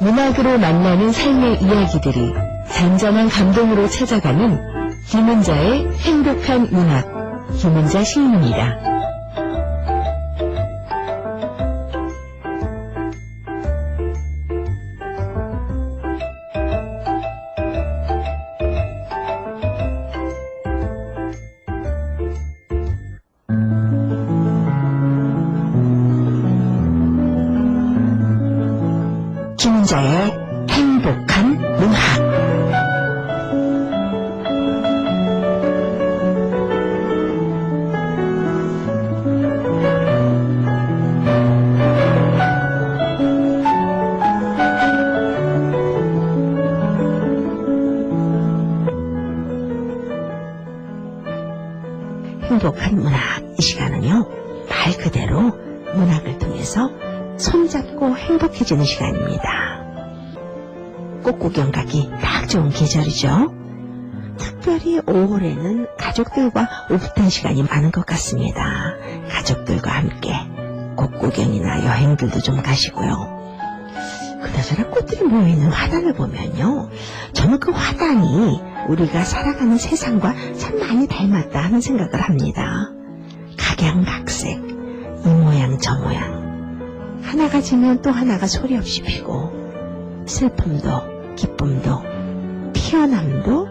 문학으로 만나는 삶의 이야기들이 잔잔한 감동으로 찾아가는 김은자의 행복한 문학, 김은자 시인입니다. 김은자의 행복한 문학. 행복한 문학, 이 시간은요, 말 그대로 문학을 통해서 손잡고 행복해지는 시간입니다. 꽃구경 가기 딱 좋은 계절이죠. 특별히 5월에는 가족들과 오붓한 시간이 많은 것 같습니다. 가족들과 함께 꽃구경이나 여행들도 좀 가시고요. 그나저나 꽃들이 모여있는 화단을 보면요, 저는 그 화단이 우리가 살아가는 세상과 참 많이 닮았다 하는 생각을 합니다. 각양각색, 이 모양 저 모양, 하나가 지면 또 하나가 소리 없이 피고, 슬픔도 기쁨도 피어남도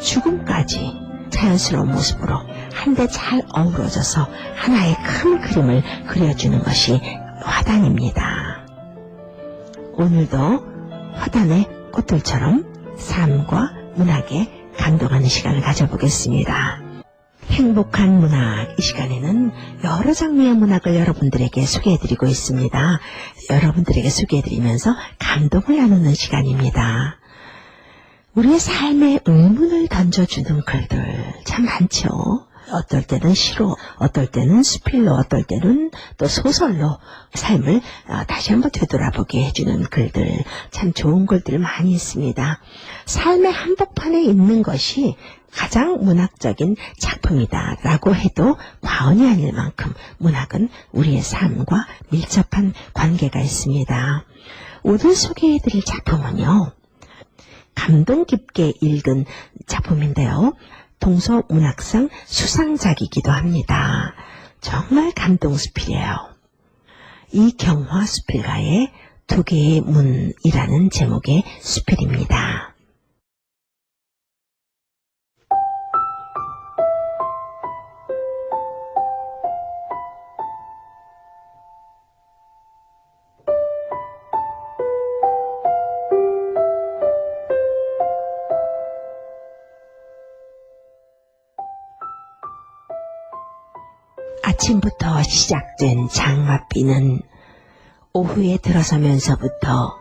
죽음까지 자연스러운 모습으로 한데 잘 어우러져서 하나의 큰 그림을 그려주는 것이 화단입니다. 오늘도 화단의 꽃들처럼 삶과 문학에 감동하는 시간을 가져보겠습니다. 행복한 문학, 이 시간에는 여러 장르의 문학을 여러분들에게 소개해드리고 있습니다. 여러분들에게 소개해드리면서 감동을 나누는 시간입니다. 우리의 삶에 의문을 던져주는 글들 참 많죠. 어떨 때는 시로, 어떨 때는 수필로, 어떨 때는 또 소설로 삶을 다시 한번 되돌아보게 해주는 글들, 참 좋은 글들 많이 있습니다. 삶의 한복판에 있는 것이 가장 문학적인 작품이다 라고 해도 과언이 아닐 만큼 문학은 우리의 삶과 밀접한 관계가 있습니다. 오늘 소개해드릴 작품은요, 감동 깊게 읽은 작품인데요, 동서문학상 수상작이기도 합니다. 정말 감동 수필이에요. 이경화 수필가의 두 개의 문이라는 제목의 수필입니다. 아침부터 시작된 장맛비는 오후에 들어서면서부터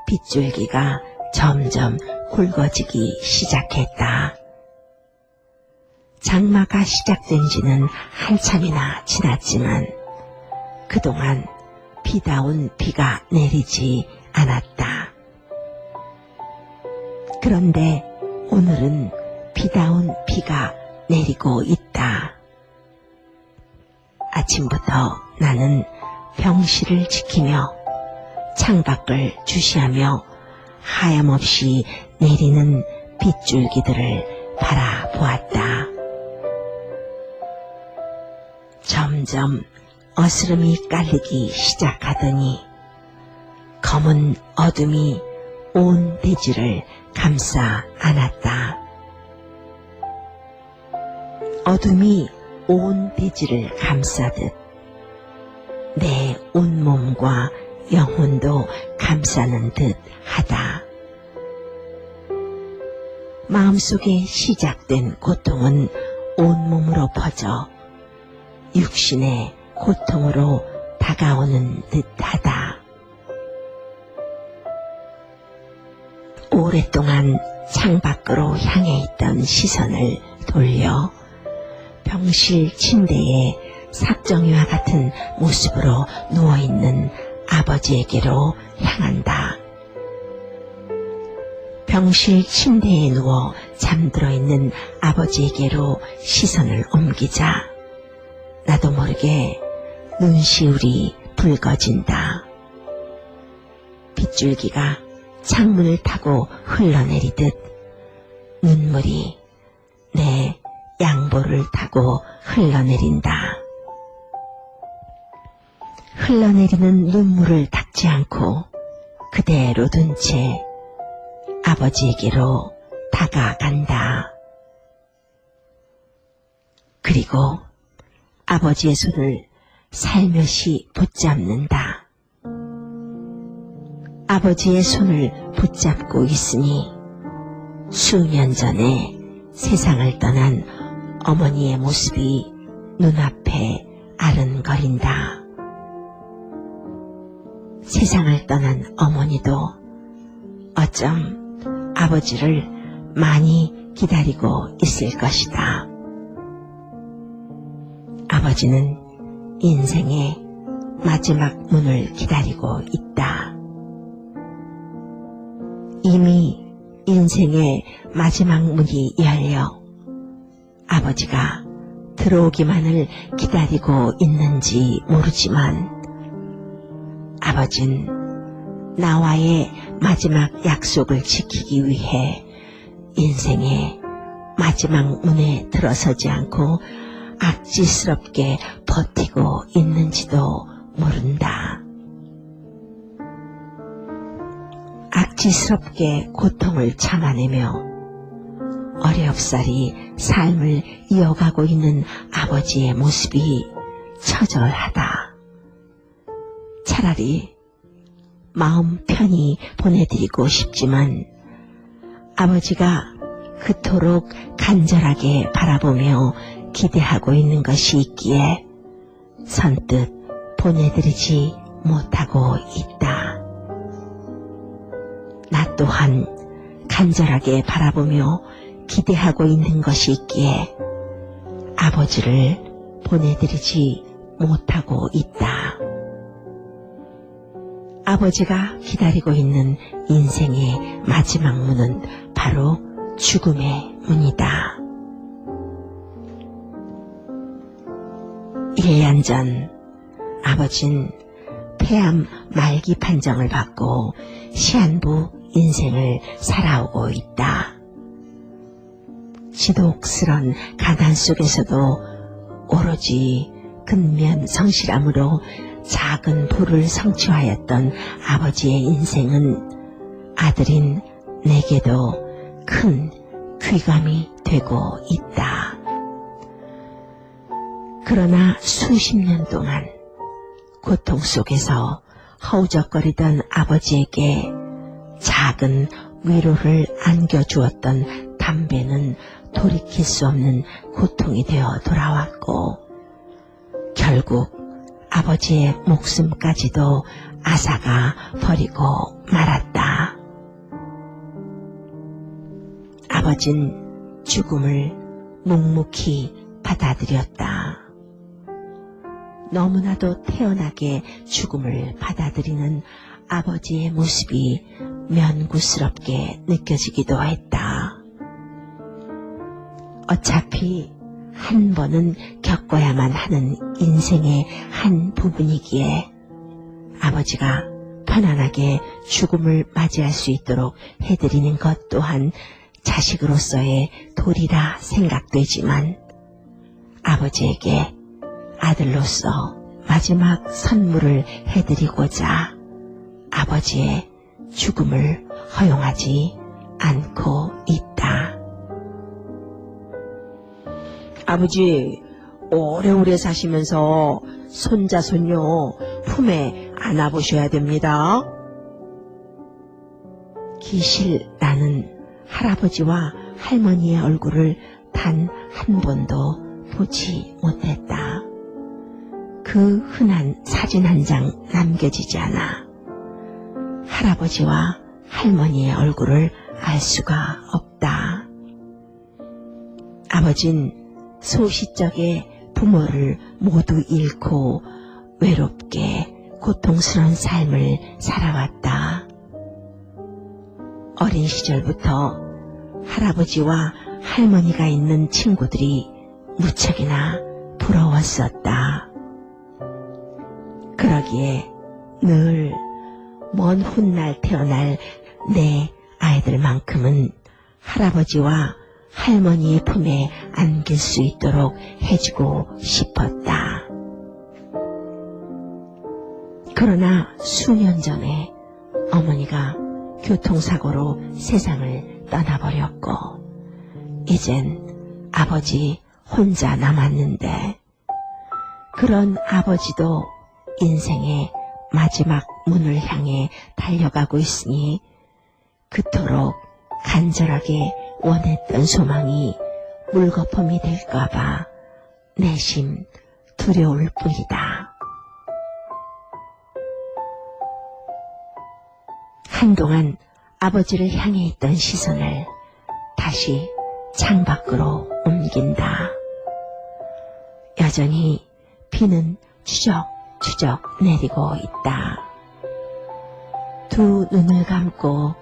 빗줄기가 점점 굵어지기 시작했다. 장마가 시작된 지는 한참이나 지났지만 그동안 비다운 비가 내리지 않았다. 그런데 오늘은 비다운 비가 내리고 있다. 아침부터 나는 병실을 지키며 창밖을 주시하며 하염없이 내리는 빗줄기들을 바라보았다. 점점 어스름이 깔리기 시작하더니 검은 어둠이 온 대지를 감싸 안았다. 어둠이 온 대지를 감싸듯 내 온몸과 영혼도 감싸는 듯 하다. 마음속에 시작된 고통은 온몸으로 퍼져 육신의 고통으로 다가오는 듯 하다. 오랫동안 창밖으로 향해 있던 시선을 돌려 병실 침대에 삭정이와 같은 모습으로 누워있는 아버지에게로 향한다. 병실 침대에 누워 잠들어 있는 아버지에게로 시선을 옮기자 나도 모르게 눈시울이 붉어진다. 빗줄기가 창문을 타고 흘러내리듯 눈물이 내 양보를 타고 흘러내린다. 흘러내리는 눈물을 닦지 않고 그대로 둔 채 아버지에게로 다가간다. 그리고 아버지의 손을 살며시 붙잡는다. 아버지의 손을 붙잡고 있으니 수년 전에 세상을 떠난 어머니의 모습이 눈앞에 아른거린다. 세상을 떠난 어머니도 어쩜 아버지를 많이 기다리고 있을 것이다. 아버지는 인생의 마지막 문을 기다리고 있다. 이미 인생의 마지막 문이 열려 아버지가 들어오기만을 기다리고 있는지 모르지만 아버진 나와의 마지막 약속을 지키기 위해 인생의 마지막 문에 들어서지 않고 악지스럽게 버티고 있는지도 모른다. 악지스럽게 고통을 참아내며 어렵사리 삶을 이어가고 있는 아버지의 모습이 처절하다. 차라리 마음 편히 보내드리고 싶지만 아버지가 그토록 간절하게 바라보며 기대하고 있는 것이 있기에 선뜻 보내드리지 못하고 있다. 나 또한 간절하게 바라보며 기대하고 있는 것이 있기에 아버지를 보내드리지 못하고 있다. 아버지가 기다리고 있는 인생의 마지막 문은 바로 죽음의 문이다. 1년 전 아버진 폐암 말기 판정을 받고 시한부 인생을 살아오고 있다. 지독스런 가난 속에서도 오로지 근면 성실함으로 작은 부를 성취하였던 아버지의 인생은 아들인 내게도 큰 귀감이 되고 있다. 그러나 수십 년 동안 고통 속에서 허우적거리던 아버지에게 작은 위로를 안겨주었던 담배는 돌이킬 수 없는 고통이 되어 돌아왔고 결국 아버지의 목숨까지도 아사가 버리고 말았다. 아버진 죽음을 묵묵히 받아들였다. 너무나도 태연하게 죽음을 받아들이는 아버지의 모습이 면구스럽게 느껴지기도 했다. 어차피 한 번은 겪어야만 하는 인생의 한 부분이기에 아버지가 편안하게 죽음을 맞이할 수 있도록 해드리는 것 또한 자식으로서의 도리라 생각되지만 아버지에게 아들로서 마지막 선물을 해드리고자 아버지의 죽음을 허용하지 않고 있다. 아버지, 오래오래 사시면서 손자, 손녀 품에 안아보셔야 됩니다. 기실 나는 할아버지와 할머니의 얼굴을 단 한 번도 보지 못했다. 그 흔한 사진 한 장 남겨지지 않아 할아버지와 할머니의 얼굴을 알 수가 없다. 아버진 소시적에 부모를 모두 잃고 외롭게 고통스러운 삶을 살아왔다. 어린 시절부터 할아버지와 할머니가 있는 친구들이 무척이나 부러웠었다. 그러기에 늘 먼 훗날 태어날 내 아이들만큼은 할아버지와 할머니의 품에 안길 수 있도록 해주고 싶었다. 그러나 수년 전에 어머니가 교통사고로 세상을 떠나버렸고 이젠 아버지 혼자 남았는데 그런 아버지도 인생의 마지막 문을 향해 달려가고 있으니 그토록 간절하게 원했던 소망이 물거품이 될까봐 내심 두려울 뿐이다. 한동안 아버지를 향해 있던 시선을 다시 창밖으로 옮긴다. 여전히 비는 추적추적 내리고 있다. 두 눈을 감고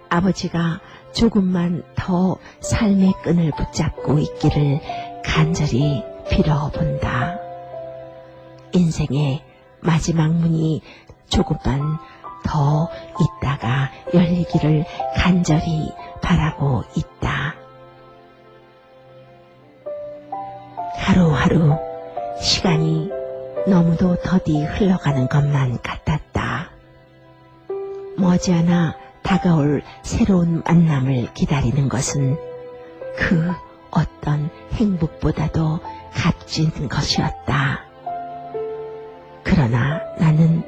아버지가 조금만 더 삶의 끈을 붙잡고 있기를 간절히 빌어본다. 인생의 마지막 문이 조금만 더 있다가 열리기를 간절히 바라고 있다. 하루하루 시간이 너무도 더디 흘러가는 것만 같았다. 머지않아 다가올 새로운 만남을 기다리는 것은 그 어떤 행복보다도 값진 것이었다. 그러나 나는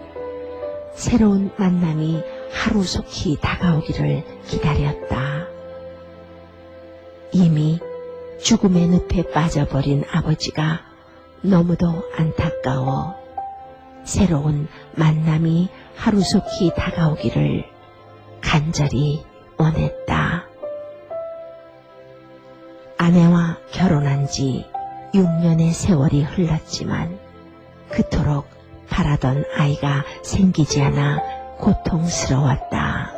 새로운 만남이 하루속히 다가오기를 기다렸다. 이미 죽음의 늪에 빠져버린 아버지가 너무도 안타까워 새로운 만남이 하루속히 다가오기를 간절히 원했다. 아내와 결혼한 지 6년의 세월이 흘렀지만 그토록 바라던 아이가 생기지 않아 고통스러웠다.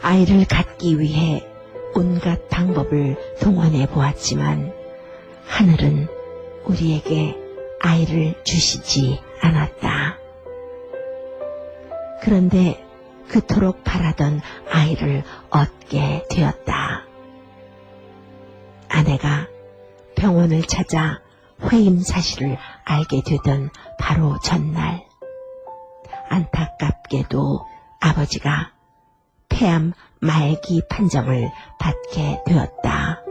아이를 갖기 위해 온갖 방법을 동원해 보았지만 하늘은 우리에게 아이를 주시지 않았다. 그런데 그토록 바라던 아이를 얻게 되었다. 아내가 병원을 찾아 회임 사실을 알게 되던 바로 전날, 안타깝게도 아버지가 폐암 말기 판정을 받게 되었다.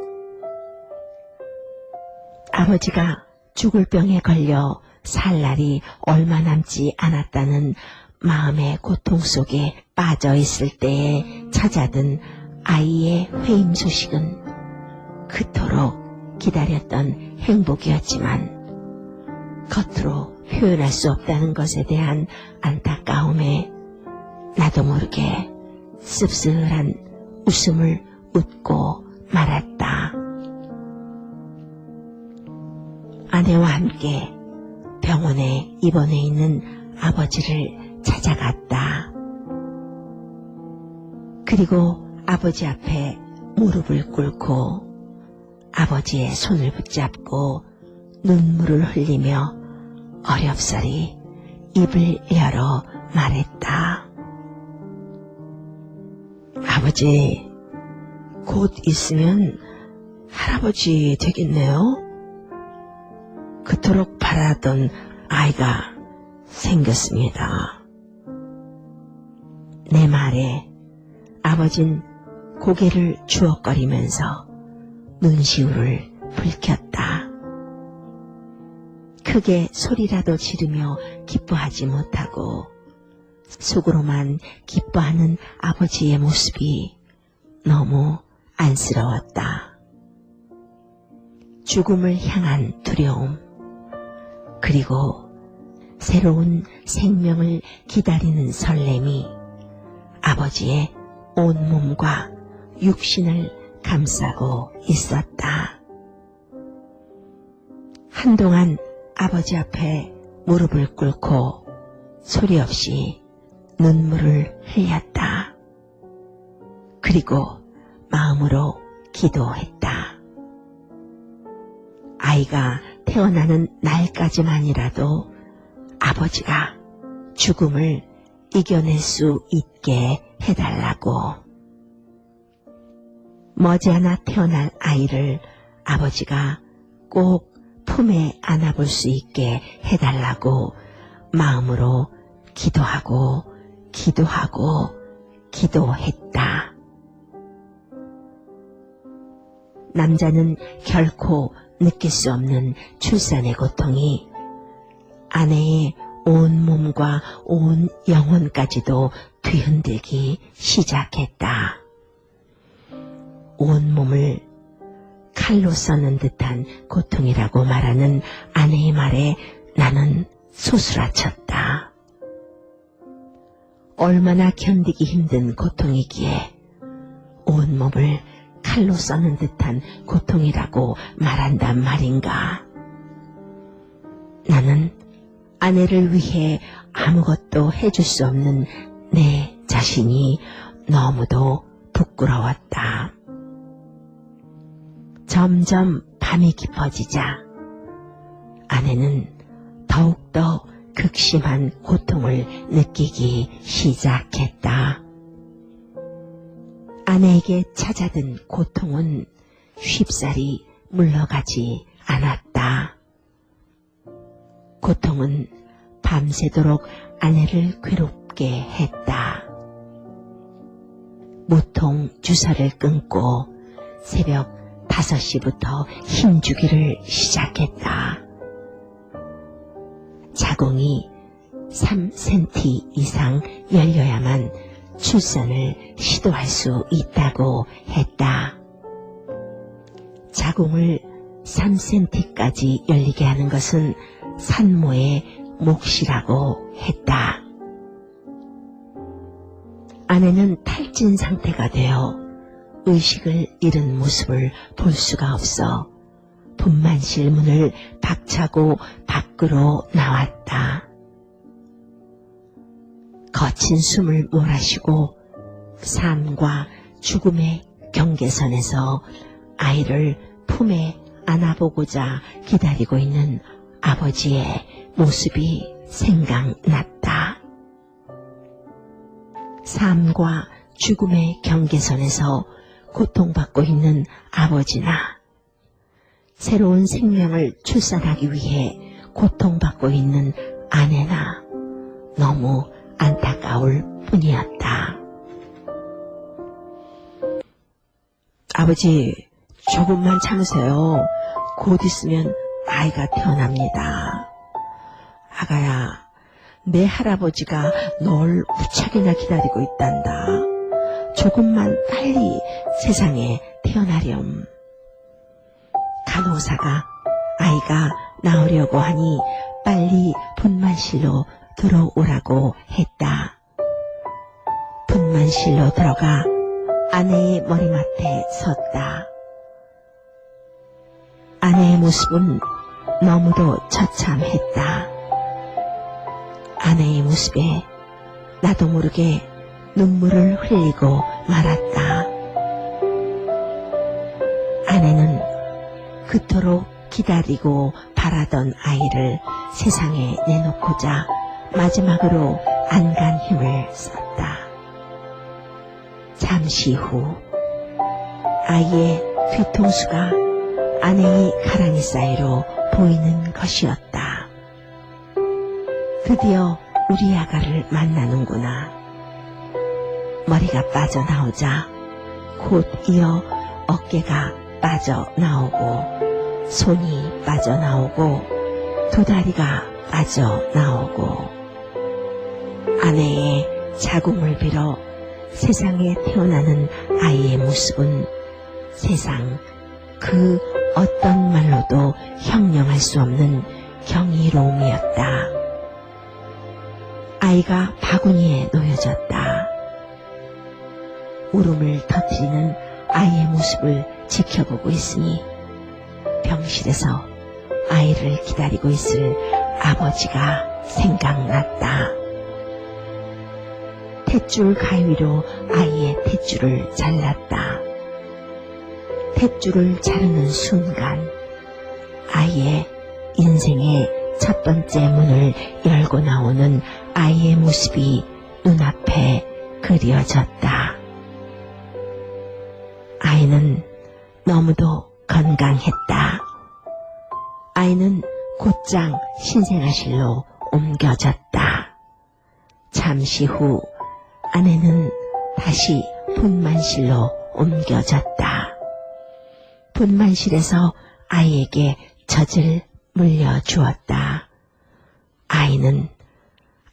아버지가 죽을 병에 걸려 살 날이 얼마 남지 않았다는 마음의 고통 속에 빠져 있을 때에 찾아든 아이의 회임 소식은 그토록 기다렸던 행복이었지만 겉으로 표현할 수 없다는 것에 대한 안타까움에 나도 모르게 씁쓸한 웃음을 웃고 말았다. 아내와 함께 병원에 입원해 있는 아버지를 찾아갔다. 그리고 아버지 앞에 무릎을 꿇고 아버지의 손을 붙잡고 눈물을 흘리며 어렵사리 입을 열어 말했다. 아버지, 곧 있으면 할아버지 되겠네요. 그토록 바라던 아이가 생겼습니다. 내 말에 아버진 고개를 주걱거리면서 눈시울을 붉혔다. 크게 소리라도 지르며 기뻐하지 못하고 속으로만 기뻐하는 아버지의 모습이 너무 안쓰러웠다. 죽음을 향한 두려움, 그리고 새로운 생명을 기다리는 설렘이 아버지의 온몸과 육신을 감싸고 있었다. 한동안 아버지 앞에 무릎을 꿇고 소리 없이 눈물을 흘렸다. 그리고 마음으로 기도했다. 아이가 태어나는 날까지만이라도 아버지가 죽음을 이겨낼 수 있게 해달라고. 머지않아 태어날 아이를 아버지가 꼭 품에 안아볼 수 있게 해달라고 마음으로 기도하고 기도했다. 남자는 결코 느낄 수 없는 출산의 고통이 아내의 온 몸과 온 영혼까지도 뒤흔들기 시작했다. 온 몸을 칼로 써는 듯한 고통이라고 말하는 아내의 말에 나는 소스라쳤다. 얼마나 견디기 힘든 고통이기에 온 몸을 칼로 써는 듯한 고통이라고 말한단 말인가. 나는 아내를 위해 아무것도 해줄 수 없는 내 자신이 너무도 부끄러웠다. 점점 밤이 깊어지자 아내는 더욱더 극심한 고통을 느끼기 시작했다. 아내에게 찾아든 고통은 쉽사리 물러가지 않았다. 고통은 밤새도록 아내를 괴롭게 했다. 무통 주사를 끊고 새벽 5시부터 힘주기를 시작했다. 자궁이 3cm 이상 열려야만 출산을 시도할 수 있다고 했다. 자궁을 3cm까지 열리게 하는 것은 산모의 몫이라고 했다. 아내는 탈진 상태가 되어 의식을 잃은 모습을 볼 수가 없어 분만실 문을 박차고 밖으로 나왔다. 거친 숨을 몰아쉬고 삶과 죽음의 경계선에서 아이를 품에 안아보고자 기다리고 있는 아버지의 모습이 생각났다. 삶과 죽음의 경계선에서 고통받고 있는 아버지나 새로운 생명을 출산하기 위해 고통받고 있는 아내나 너무 안타까울 뿐이었다. 아버지, 조금만 참으세요. 곧 있으면 아이가 태어납니다. 아가야, 내 할아버지가 널 무척이나 기다리고 있단다. 조금만 빨리 세상에 태어나렴. 간호사가 아이가 나오려고 하니 빨리 분만실로 들어오라고 했다. 분만실로 들어가 아내의 머리맡에 섰다. 아내의 모습은 너무도 처참했다. 아내의 모습에 나도 모르게 눈물을 흘리고 말았다. 아내는 그토록 기다리고 바라던 아이를 세상에 내놓고자 마지막으로 안간 힘을 썼다. 잠시 후 아이의 뒤통수가 아내의 가랑이 사이로 보이는 것이었다. 드디어 우리 아가를 만나는구나. 머리가 빠져나오자 곧 이어 어깨가 빠져나오고 손이 빠져나오고 두 다리가 빠져나오고 아내의 자궁을 빌어 세상에 태어나는 아이의 모습은 세상 그 어떤 말로도 형용할 수 없는 경이로움이었다. 아이가 바구니에 놓여졌다. 울음을 터뜨리는 아이의 모습을 지켜보고 있으니 병실에서 아이를 기다리고 있을 아버지가 생각났다. 탯줄 가위로 아이의 탯줄을 잘랐다. 탯줄을 자르는 순간 아이의 인생의 첫 번째 문을 열고 나오는 아이의 모습이 눈앞에 그리워졌다. 아이는 너무도 건강했다. 아이는 곧장 신생아실로 옮겨졌다. 잠시 후 아내는 다시 분만실로 옮겨졌다. 분만실에서 아이에게 젖을 물려주었다. 아이는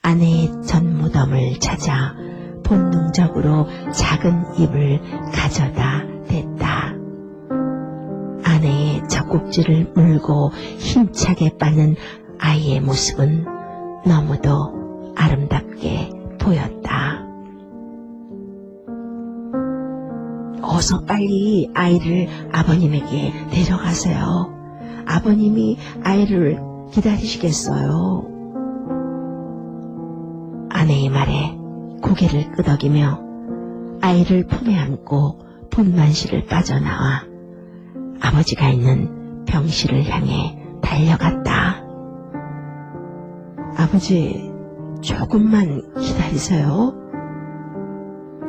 아내의 젖무덤을 찾아 본능적으로 작은 입을 가져다 댔다. 아내의 젖꼭지를 물고 힘차게 빠는 아이의 모습은 너무도 아름답게 보였다. 어서 빨리 아이를 아버님에게 데려가세요. 아버님이 아이를 기다리시겠어요. 아내의 말에 고개를 끄덕이며 아이를 품에 안고 분만실을 빠져나와 아버지가 있는 병실을 향해 달려갔다. 아버지, 조금만 기다리세요.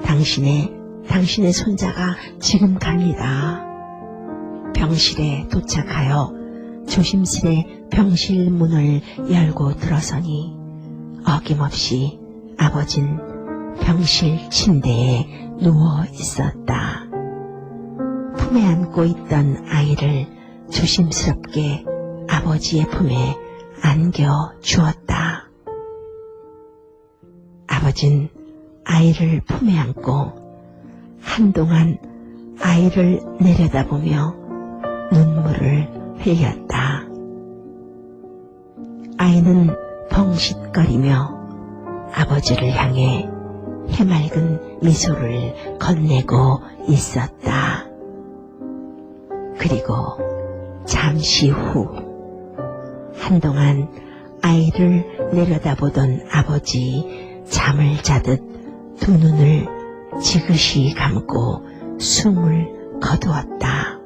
당신의 손자가 지금 갑니다. 병실에 도착하여 조심스레 병실 문을 열고 들어서니 어김없이 아버진 병실 침대에 누워 있었다. 품에 안고 있던 아이를 조심스럽게 아버지의 품에 안겨 주었다. 아버진 아이를 품에 안고 한동안 아이를 내려다보며 눈물을 흘렸다. 아이는 벙싯거리며 아버지를 향해 해맑은 미소를 건네고 있었다. 그리고 잠시 후 한동안 아이를 내려다보던 아버지 잠을 자듯 두 눈을 지그시 감고 숨을 거두었다.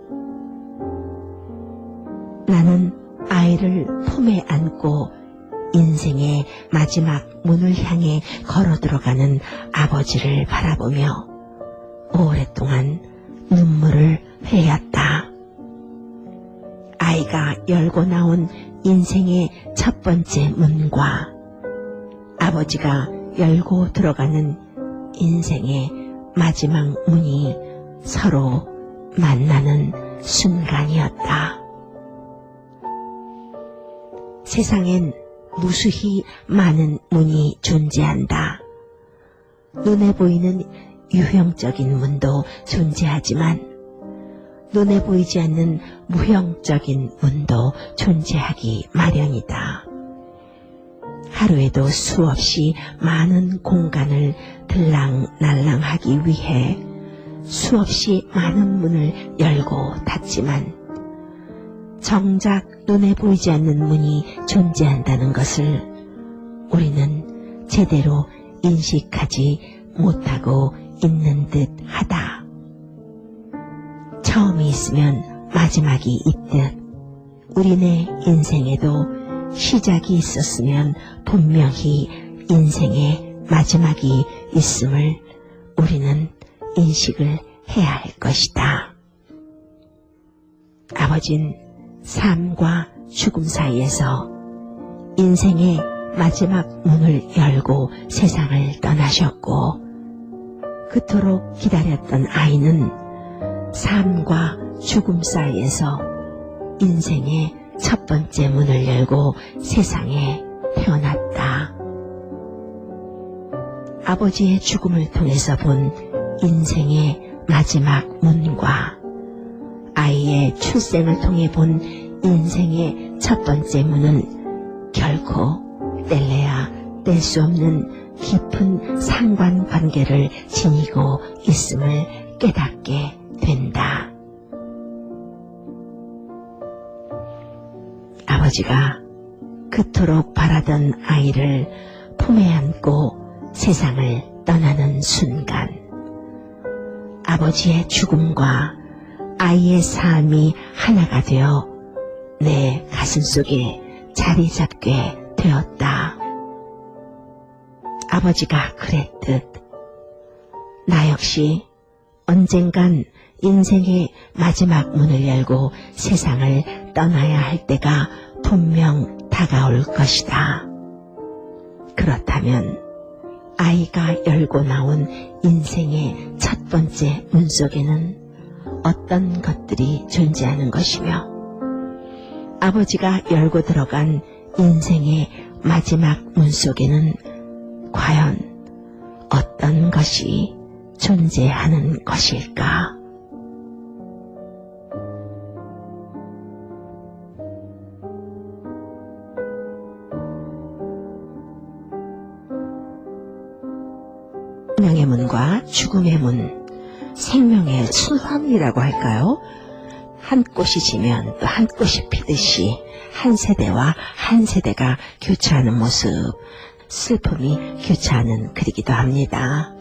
나는 아이를 품에 안고 인생의 마지막 문을 향해 걸어 들어가는 아버지를 바라보며 오랫동안 눈물을 흘렸다. 아이가 열고 나온 인생의 첫 번째 문과 아버지가 열고 들어가는 인생의 마지막 문이 서로 만나는 순간이었다. 세상엔 무수히 많은 문이 존재한다. 눈에 보이는 유형적인 문도 존재하지만 눈에 보이지 않는 무형적인 문도 존재하기 마련이다. 하루에도 수없이 많은 공간을 들락날락하기 위해 수없이 많은 문을 열고 닫지만 정작 눈에 보이지 않는 문이 존재한다는 것을 우리는 제대로 인식하지 못하고 있는 듯 하다. 처음이 있으면 마지막이 있듯 우리네 인생에도 시작이 있었으면 분명히 인생의 마지막이 있음을 우리는 인식을 해야 할 것이다. 아버진 삶과 죽음 사이에서 인생의 마지막 문을 열고 세상을 떠나셨고 그토록 기다렸던 아이는 삶과 죽음 사이에서 인생의 첫 번째 문을 열고 세상에 태어났다. 아버지의 죽음을 통해서 본 인생의 마지막 문과 아이의 출생을 통해 본 인생의 첫 번째 문은 결코 뗄래야 뗄 수 없는 깊은 상관관계를 지니고 있음을 깨닫게 된다. 아버지가 그토록 바라던 아이를 품에 안고 세상을 떠나는 순간 아버지의 죽음과 아이의 삶이 하나가 되어 내 가슴속에 자리 잡게 되었다. 아버지가 그랬듯 나 역시 언젠간 인생의 마지막 문을 열고 세상을 떠나야 할 때가 분명 다가올 것이다. 그렇다면 아이가 열고 나온 인생의 첫 번째 문 속에는 어떤 것들이 존재하는 것이며, 아버지가 열고 들어간 인생의 마지막 문 속에는 과연 어떤 것이 존재하는 것일까? 생명의 문과 죽음의 문, 생명의 순환이라고 할까요? 한 꽃이 지면 또 한 꽃이 피듯이 한 세대와 한 세대가 교차하는 모습, 슬픔이 교차하는 글이기도 합니다.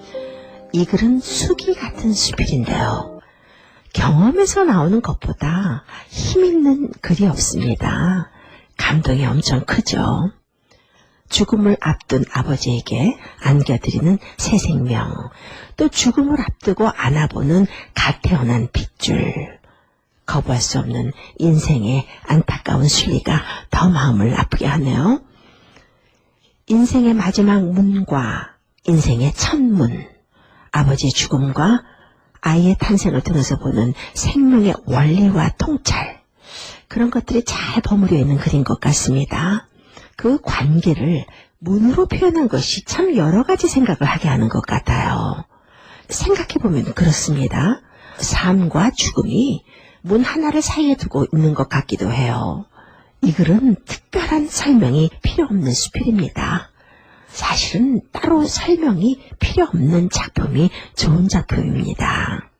이 글은 수기 같은 수필인데요. 경험에서 나오는 것보다 힘있는 글이 없습니다. 감동이 엄청 크죠. 죽음을 앞둔 아버지에게 안겨드리는 새 생명, 또 죽음을 앞두고 안아보는 갓 태어난 핏줄, 거부할 수 없는 인생의 안타까운 순리가 더 마음을 아프게 하네요. 인생의 마지막 문과 인생의 첫 문, 아버지의 죽음과 아이의 탄생을 통해서 보는 생명의 원리와 통찰, 그런 것들이 잘 버무려 있는 글인 것 같습니다. 그 관계를 문으로 표현한 것이 참 여러 가지 생각을 하게 하는 것 같아요. 생각해보면 그렇습니다. 삶과 죽음이 문 하나를 사이에 두고 있는 것 같기도 해요. 이 글은 특별한 설명이 필요 없는 수필입니다. 사실은 따로 설명이 필요 없는 작품이 좋은 작품입니다.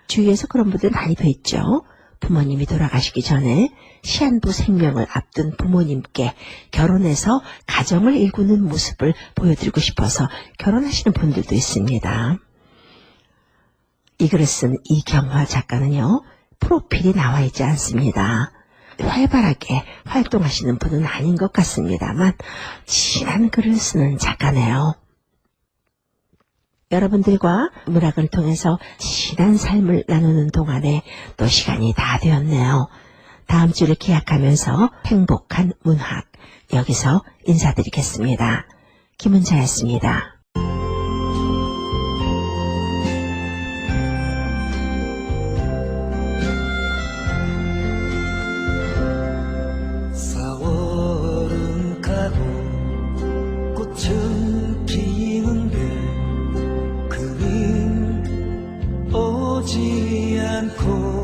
주위에서 그런 분들 많이 뵀죠. 부모님이 돌아가시기 전에 시한부 생명을 앞둔 부모님께 결혼해서 가정을 일구는 모습을 보여드리고 싶어서 결혼하시는 분들도 있습니다. 이 글을 쓴 이경화 작가는요, 프로필이 나와 있지 않습니다. 활발하게 활동하시는 분은 아닌 것 같습니다만 진한 글을 쓰는 작가네요. 여러분들과 문학을 통해서 진한 삶을 나누는 동안에 또 시간이 다 되었네요. 다음 주를 기약하면서 행복한 문학, 여기서 인사드리겠습니다. 김은자였습니다. 사월은 가고 꽃은 피는데 그림 오지 않고